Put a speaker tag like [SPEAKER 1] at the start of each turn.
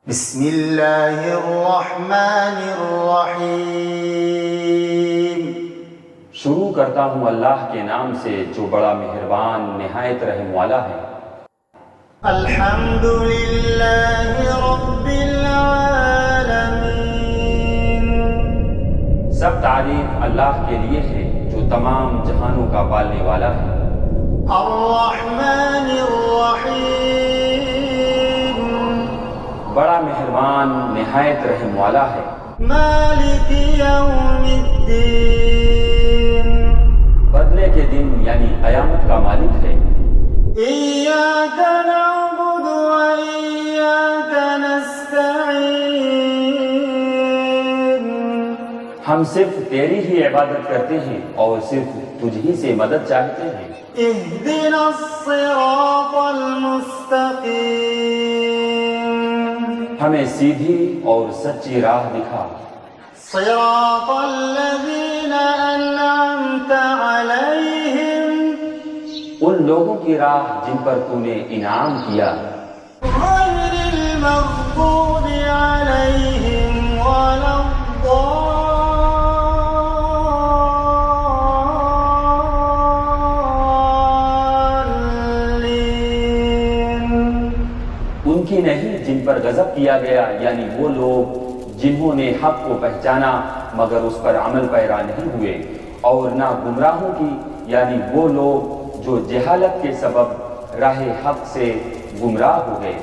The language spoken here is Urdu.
[SPEAKER 1] بسم اللہ الرحمن الرحیم۔
[SPEAKER 2] شروع کرتا ہوں اللہ کے نام سے جو بڑا مہربان نہایت رحم والا ہے۔
[SPEAKER 1] الحمد للہ رب العالمین۔
[SPEAKER 2] سب تعریف اللہ کے لیے ہے جو تمام جہانوں کا پالنے والا ہے۔
[SPEAKER 1] الرحمن الرحیم۔
[SPEAKER 2] بڑا مہربان نہایت رحم والا ہے۔
[SPEAKER 1] مالک یوم الدین۔
[SPEAKER 2] بدلے کے دن یعنی قیامت کا مالک ہے۔
[SPEAKER 1] ایاک نعبد و ایاک نستعین۔ ہم
[SPEAKER 2] صرف تیری ہی عبادت کرتے ہیں اور صرف تجھ ہی سے مدد چاہتے ہیں۔
[SPEAKER 1] اہدنا الصراط المستقیم۔
[SPEAKER 2] ہمیں سیدھی اور سچی راہ دکھا۔
[SPEAKER 1] صراط الذین انعمت علیہم۔
[SPEAKER 2] ان لوگوں کی راہ جن پر تو نے انعام کیا۔
[SPEAKER 1] غیر المغضوب علیہم ولا الضالین۔
[SPEAKER 2] ان کی نہیں جن پر غضب کیا گیا، یعنی وہ لوگ جنہوں نے حق کو پہچانا مگر اس پر عمل پیرا نہیں ہوئے، اور نہ گمراہوں کی یعنی وہ لوگ جو جہالت کے سبب راہ حق سے گمراہ ہو گئے۔